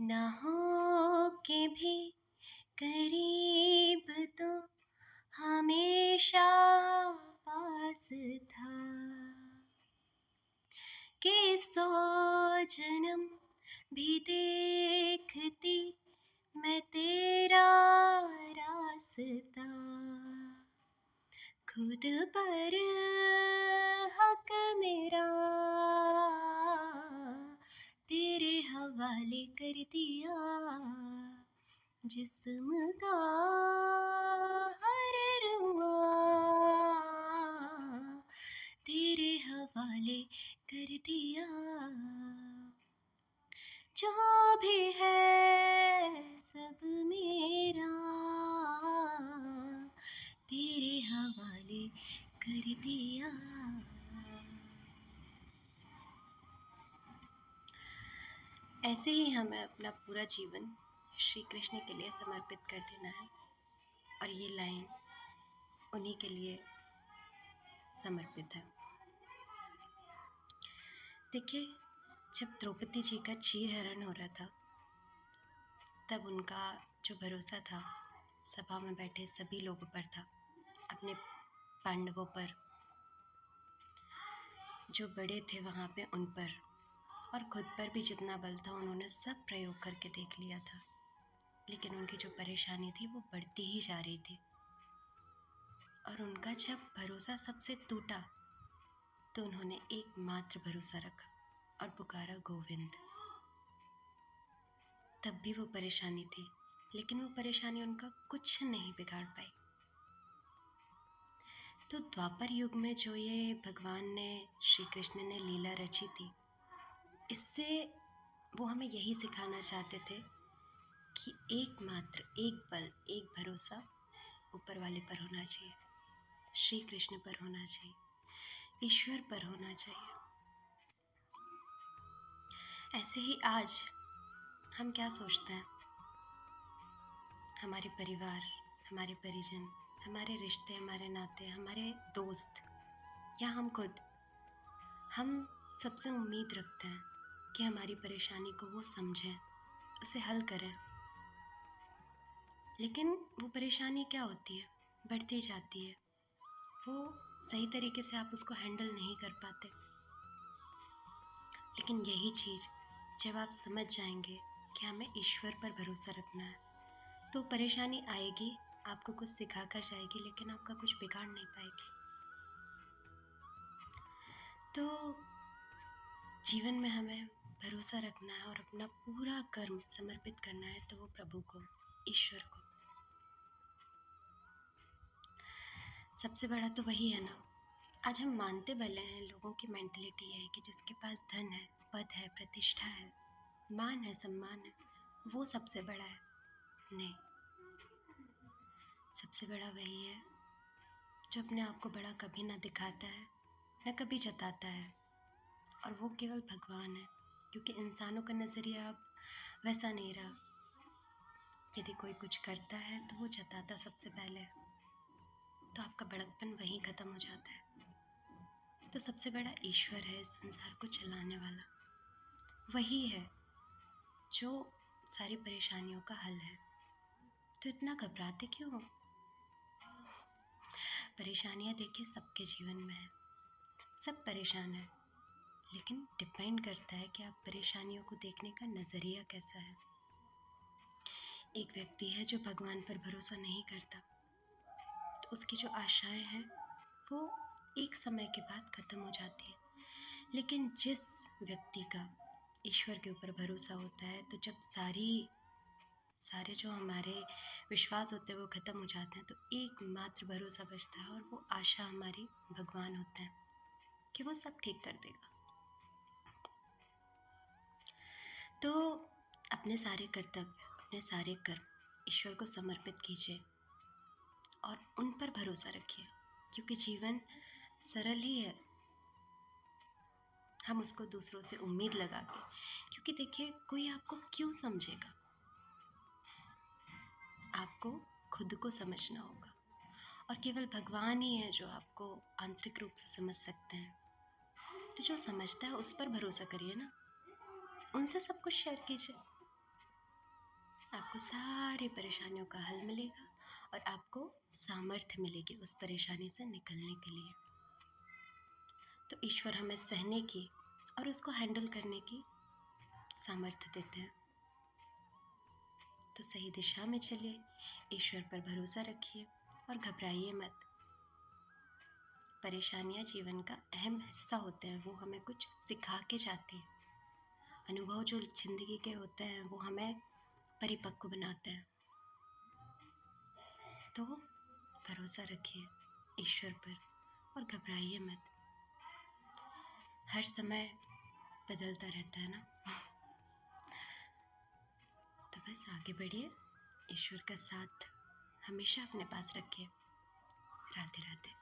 न हो के भी करीब तो हमेशा पास था कि 100 जन्म भी देखती मैं तेरा रास्ता, खुद पर हक मेरा तेरे हवाले कर दिया, जिस्म का हर रुआ तेरे हवाले कर दिया। जो भी है सब मेरा तेरे हवाले कर दिया। ऐसे ही हमें अपना पूरा जीवन श्री कृष्ण के लिए समर्पित कर देना है, और ये लाइन उन्हीं के लिए समर्पित है। देखिए, जब द्रौपदी जी का चीरहरण हो रहा था, तब उनका जो भरोसा था सभा में बैठे सभी लोगों पर था, अपने पांडवों पर, जो बड़े थे वहाँ पे उन पर, और खुद पर भी जितना बल था उन्होंने सब प्रयोग करके देख लिया था। लेकिन उनकी जो परेशानी थी वो बढ़ती ही जा रही थी, और उनका जब भरोसा सबसे टूटा तो उन्होंने एकमात्र भरोसा रखा और पुकारा गोविंद। तब भी वो परेशानी थी, लेकिन वो परेशानी उनका कुछ नहीं बिगाड़ पाई। तो द्वापर युग में जो ये भगवान ने, श्री कृष्ण ने लीला रची थी, इससे वो हमें यही सिखाना चाहते थे कि एकमात्र एक बल, एक भरोसा ऊपर वाले पर होना चाहिए, श्री कृष्ण पर होना चाहिए, ईश्वर पर होना चाहिए। ऐसे ही आज हम क्या सोचते हैं, हमारे परिवार, हमारे परिजन, हमारे रिश्ते, हमारे नाते, हमारे दोस्त या हम खुद, हम सबसे उम्मीद रखते हैं कि हमारी परेशानी को वो समझें, उसे हल करें। लेकिन वो परेशानी क्या होती है, बढ़ती जाती है, वो सही तरीके से आप उसको हैंडल नहीं कर पाते। लेकिन यही चीज़ जब आप समझ जाएंगे कि हमें ईश्वर पर भरोसा रखना है, तो परेशानी आएगी, आपको कुछ सिखा कर जाएगी, लेकिन आपका कुछ बिगाड़ नहीं पाएगी। तो जीवन में हमें भरोसा रखना है और अपना पूरा कर्म समर्पित करना है, तो वो प्रभु को, ईश्वर को। सबसे बड़ा तो वही है ना। आज हम मानते भले हैं, लोगों की मेंटलिटी है कि जिसके पास धन है, पद है, प्रतिष्ठा है, मान है, सम्मान है, वो सबसे बड़ा है। नहीं, सबसे बड़ा वही है जो अपने आप को बड़ा कभी ना दिखाता है, न कभी जताता है, और वो केवल भगवान है। क्योंकि इंसानों का नज़रिया अब वैसा नहीं रहा। यदि कोई कुछ करता है तो वो जताता सबसे पहले, तो आपका बड़कपन वहीं ख़त्म हो जाता है। तो सबसे बड़ा ईश्वर है, इस संसार को चलाने वाला वही है जो सारी परेशानियों का हल है। तो इतना घबराते क्यों हो? परेशानियाँ देखिए सबके जीवन में है, सब परेशान है, लेकिन डिपेंड करता है कि आप परेशानियों को देखने का नज़रिया कैसा है। एक व्यक्ति है जो भगवान पर भरोसा नहीं करता, तो उसकी जो आशाएं हैं वो एक समय के बाद ख़त्म हो जाती है। लेकिन जिस व्यक्ति का ईश्वर के ऊपर भरोसा होता है, तो जब सारे जो हमारे विश्वास होते हैं वो ख़त्म हो जाते हैं, तो एकमात्र भरोसा बचता है, और वो आशा हमारी भगवान होता है कि वो सब ठीक कर देगा। तो अपने सारे कर्तव्य, अपने सारे कर्म ईश्वर को समर्पित कीजिए और उन पर भरोसा रखिए, क्योंकि जीवन सरल ही है। हम उसको दूसरों से उम्मीद लगा के, क्योंकि देखिए कोई आपको क्यों समझेगा, आपको खुद को समझना होगा, और केवल भगवान ही है जो आपको आंतरिक रूप से समझ सकते हैं। तो जो समझता है उस पर भरोसा करिए ना, उनसे सब कुछ शेयर कीजिए। आपको सारी परेशानियों का हल मिलेगा और आपको सामर्थ्य मिलेगी उस परेशानी से निकलने के लिए। तो ईश्वर हमें सहने की और उसको हैंडल करने की सामर्थ्य देते हैं। तो सही दिशा में चलिए, ईश्वर पर भरोसा रखिए और घबराइए मत। परेशानियाँ जीवन का अहम हिस्सा होते हैं, वो हमें कुछ सिखा के जाती हैं। अनुभव जो ज़िंदगी के होते हैं वो हमें परिपक्व बनाते हैं। तो भरोसा रखिए ईश्वर पर और घबराइए मत। हर समय बदलता रहता है ना। तो बस आगे बढ़िए, ईश्वर का साथ हमेशा अपने पास रखिए। राधे राधे।